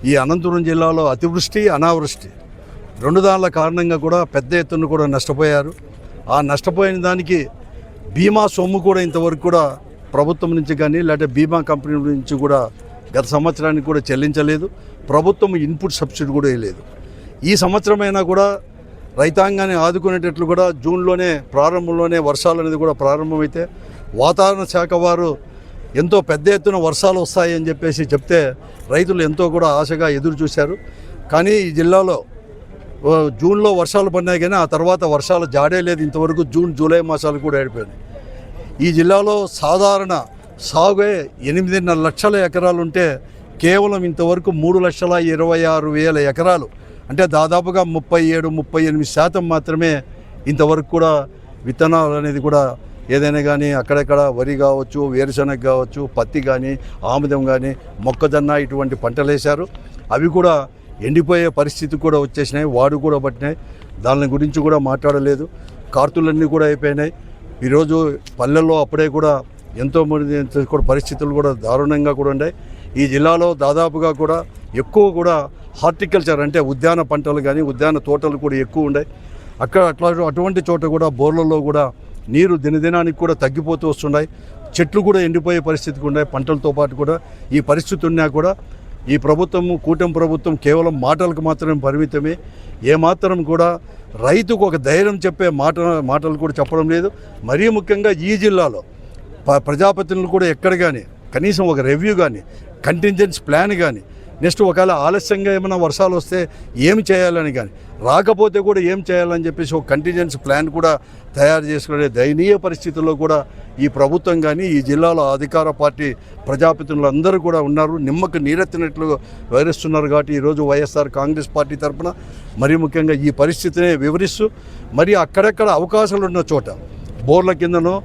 ఈ అనంతపురం జిల్లాలో అతివృష్టి అనావృష్టి రెండు దానిల కారణంగా కూడా పెద్ద ఎత్తున కూడా నష్టపోయారు. ఆ నష్టపోయిన దానికి బీమా సొమ్ము కూడా ఇంతవరకు కూడా ప్రభుత్వం నుంచి కానీ లేకపోతే బీమా కంపెనీ నుంచి కూడా గత సంవత్సరానికి కూడా చెల్లించలేదు. ప్రభుత్వం ఇన్పుట్ సబ్సిడీ కూడా వేయలేదు. ఈ సంవత్సరమైనా కూడా రైతాంగాన్ని ఆదుకునేటట్లు కూడా జూన్లోనే ప్రారంభంలోనే వర్షాలు అనేది కూడా ప్రారంభమైతే వాతావరణ శాఖ వారు ఎంతో పెద్ద ఎత్తున వర్షాలు వస్తాయని చెప్పేసి చెప్తే రైతులు ఎంతో కూడా ఆశగా ఎదురు చూశారు. కానీ ఈ జిల్లాలో జూన్లో వర్షాలు పడినాయి కానీ ఆ తర్వాత వర్షాలు జాడే లేదు. ఇంతవరకు జూన్ జూలై మాసాలు కూడా అయిపోయినాయి. ఈ జిల్లాలో సాధారణ సాగే 8.5 లక్షల ఎకరాలు ఉంటే కేవలం ఇంతవరకు 3,26,000 ఎకరాలు అంటే దాదాపుగా 37-38% మాత్రమే ఇంతవరకు కూడా విత్తనాలు అనేది కూడా ఏదైనా కానీ అక్కడెక్కడ వరి కావచ్చు, వేరుశనగ కావచ్చు, పత్తి కానీ, ఆముదం కానీ, మొక్కజొన్న ఇటువంటి పంటలు వేశారు. అవి కూడా ఎండిపోయే పరిస్థితి కూడా వచ్చేసినాయి. వాడు కూడా పట్టినాయి. దాని గురించి కూడా మాట్లాడలేదు. కార్తులన్నీ కూడా అయిపోయినాయి. ఈరోజు పల్లెల్లో అప్పుడే కూడా ఎంతోమంది కూడా పరిస్థితులు కూడా దారుణంగా కూడా ఉన్నాయి. ఈ జిల్లాలో దాదాపుగా కూడా ఎక్కువ కూడా హార్టికల్చర్ అంటే ఉద్యాన పంటలు కానీ ఉద్యాన తోటలు కూడా ఎక్కువ ఉన్నాయి. అటువంటి చోట కూడా బోర్లలో కూడా నీరు దినదినానికి కూడా తగ్గిపోతూ వస్తున్నాయి. చెట్లు కూడా ఎండిపోయే పరిస్థితికి ఉన్నాయి. పంటలతో పాటు కూడా ఈ పరిస్థితి ఉన్నా కూడా ఈ ప్రభుత్వము కూటమి ప్రభుత్వం కేవలం మాటలకు మాత్రమే పరిమితమే. ఏమాత్రం కూడా రైతుకు ఒక ధైర్యం చెప్పే మాటలు కూడా చెప్పడం లేదు. మరీ ముఖ్యంగా ఈ జిల్లాలో ప్రజాప్రతినిధులు కూడా ఎక్కడ కానీ కనీసం ఒక రివ్యూ కానీ కంటింజెన్సీ ప్లాన్ కానీ నెక్స్ట్ ఒకవేళ ఆలస్యంగా ఏమైనా వర్షాలు వస్తే ఏమి చేయాలని కానీ రాకపోతే కూడా ఏం చేయాలని చెప్పేసి ఒక కంటింజెన్సీ ప్లాన్ కూడా తయారు చేసుకునే దయనీయ పరిస్థితుల్లో కూడా ఈ ప్రభుత్వం కానీ ఈ జిల్లాలో అధికార పార్టీ ప్రజాప్రతినిధులు అందరూ కూడా ఉన్నారు. నిమ్మకు నీరెత్తినట్లు వివరిస్తున్నారు. కాబట్టి ఈరోజు వైఎస్ఆర్ కాంగ్రెస్ పార్టీ తరఫున మరీ ముఖ్యంగా ఈ పరిస్థితిని వివరిస్తూ మరి అక్కడక్కడ అవకాశాలు ఉన్న చోట బోర్ల కిందనో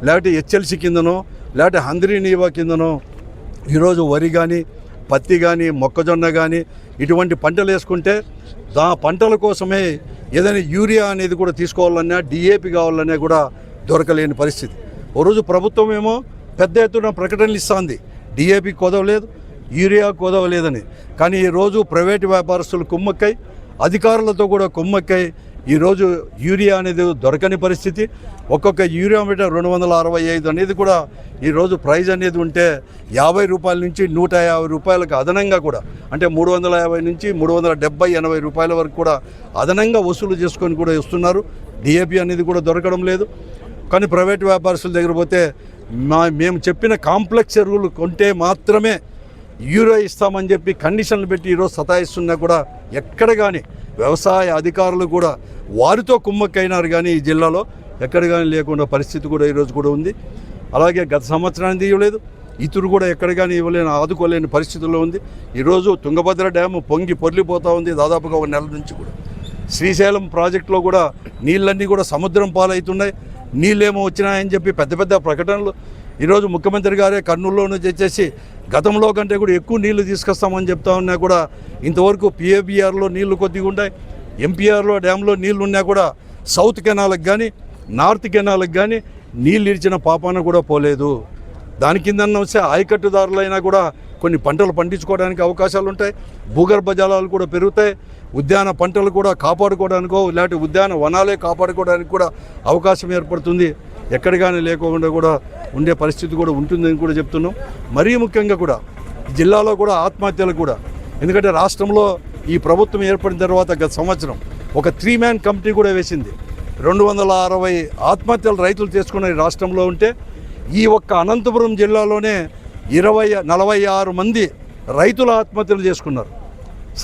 లేకపోతే హెచ్ఎల్సి కిందనో లేకపోతే హంద్రీ నీవా కిందనో ఈరోజు వరి కానీ పత్తి కానీ మొక్కజొన్న కానీ ఇటువంటి పంటలు వేసుకుంటే పంటల కోసమే ఏదైనా యూరియా అనేది కూడా తీసుకోవాలన్నా డిఏపి కావాలన్నా కూడా దొరకలేని పరిస్థితి. ఓ రోజు ప్రభుత్వం ఏమో పెద్ద ఎత్తున ప్రకటనలు ఇస్తుంది డిఏపి కొదవలేదు, యూరియా కొదవలేదని. కానీ ఈరోజు ప్రైవేటు వ్యాపారస్తులు కుమ్మక్కై అధికారులతో కూడా కుమ్మక్కై ఈరోజు యూరియా అనేది దొరకని పరిస్థితి. ఒక్కొక్క యూరియా మీటర్ 265 అనేది కూడా ఈరోజు ప్రైజ్ అనేది ఉంటే 50 రూపాయల నుంచి 150 రూపాయలకు అదనంగా కూడా అంటే 350 నుంచి 370-80 రూపాయల వరకు కూడా అదనంగా వసూలు చేసుకొని కూడా ఇస్తున్నారు. డిఏపి అనేది కూడా దొరకడం లేదు. కానీ ప్రైవేట్ వ్యాపారస్తుల దగ్గర పోతే మేము చెప్పిన కాంప్లెక్స్ ఎరువులు కొంటే మాత్రమే యూరియా ఇస్తామని చెప్పి కండిషన్లు పెట్టి ఈరోజు సతాయిస్తున్నా కూడా ఎక్కడ కానీ వ్యవసాయ అధికారులు కూడా వారితో కుమ్మక్కైనారు. కానీ ఈ జిల్లాలో ఎక్కడ కానీ లేకుండా పరిస్థితి కూడా ఈరోజు కూడా ఉంది. అలాగే గత సంవత్సరానికి ఇవ్వలేదు, ఇతరు కూడా ఎక్కడ కానీ ఇవ్వలేని ఆదుకోలేని పరిస్థితుల్లో ఉంది. ఈరోజు తుంగభద్ర డ్యాము పొంగి పొర్లిపోతూ ఉంది దాదాపుగా 1 నెల నుంచి కూడా. శ్రీశైలం ప్రాజెక్టులో కూడా నీళ్ళన్నీ కూడా సముద్రం పాలవుతున్నాయి. నీళ్ళేమో వచ్చినాయని చెప్పి పెద్ద పెద్ద ప్రకటనలు ఈరోజు ముఖ్యమంత్రి గారే కర్నూలులోనూ చేసేసి గతంలో కంటే కూడా ఎక్కువ నీళ్లు తీసుకొస్తామని చెప్తా ఉన్నా కూడా ఇంతవరకు పిఏబిఆర్లో నీళ్లు కొద్దిగా ఉన్నాయి. ఎంపీఆర్లో డ్యాంలో నీళ్లు ఉన్నా కూడా సౌత్ కెనాల్కి కానీ నార్త్ కెనాల్కి కానీ నీళ్ళు ఇచ్చిన పాపాన కూడా పోలేదు. దాని కిందన్న వస్తే ఆయకట్టుదారులైనా కూడా కొన్ని పంటలు పండించుకోవడానికి అవకాశాలు ఉంటాయి. భూగర్భ జలాలు కూడా పెరుగుతాయి. ఉద్యాన పంటలు కూడా కాపాడుకోవడానికో లేకపోతే ఉద్యాన వనాలే కాపాడుకోవడానికి కూడా అవకాశం ఏర్పడుతుంది. ఎక్కడ కానీ లేకుండా కూడా ఉండే పరిస్థితి కూడా ఉంటుందని కూడా చెప్తున్నాం. మరీ ముఖ్యంగా కూడా జిల్లాలో కూడా ఆత్మహత్యలు కూడా ఎందుకంటే రాష్ట్రంలో ఈ ప్రభుత్వం ఏర్పడిన తర్వాత గత సంవత్సరం ఒక 3-man కమిటీ కూడా వేసింది. 260 ఆత్మహత్యలు రైతులు చేసుకున్న రాష్ట్రంలో ఉంటే ఈ ఒక్క అనంతపురం జిల్లాలోనే 46 మంది రైతులు ఆత్మహత్యలు చేసుకున్నారు.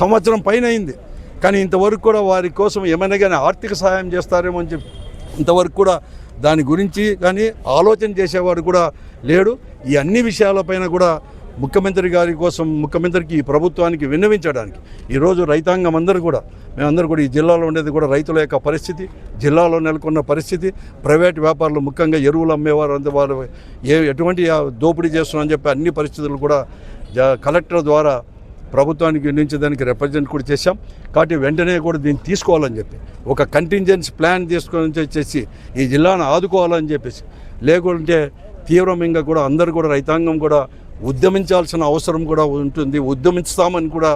సంవత్సరం పైన అయింది. కానీ ఇంతవరకు కూడా వారి కోసం ఏమైనా కానీ ఆర్థిక సహాయం చేస్తారేమో అని చెప్పి ఇంతవరకు కూడా దాని గురించి కానీ ఆలోచన చేసేవాడు కూడా లేడు. ఈ అన్ని విషయాలపైన కూడా ముఖ్యమంత్రికి ఈ ప్రభుత్వానికి విన్నవించడానికి ఈరోజు రైతాంగం అందరూ కూడా మేమందరూ కూడా ఈ జిల్లాలో ఉండేది కూడా రైతుల యొక్క పరిస్థితి, జిల్లాలో నెలకొన్న పరిస్థితి, ప్రైవేట్ వ్యాపారులు ముఖ్యంగా ఎరువులు అమ్మేవారు అంత వాళ్ళు ఎటువంటి దోపిడీ చేస్తున్నారని చెప్పి అన్ని పరిస్థితులు కూడా కలెక్టర్ ద్వారా ప్రభుత్వానికి దానికి రిప్రజెంట్ కూడా చేశాం. కాబట్టి వెంటనే కూడా దీన్ని తీసుకోవాలని చెప్పి ఒక కంటింజెన్సీ ప్లాన్ తీసుకొని వచ్చేసి ఈ జిల్లాను ఆదుకోవాలని చెప్పేసి లేకుంటే తీవ్రంగా కూడా అందరూ కూడా రైతాంగం కూడా ఉద్యమించాల్సిన అవసరం కూడా ఉంటుంది. ఉద్యమిస్తామని కూడా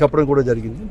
చెప్పడం కూడా జరిగింది.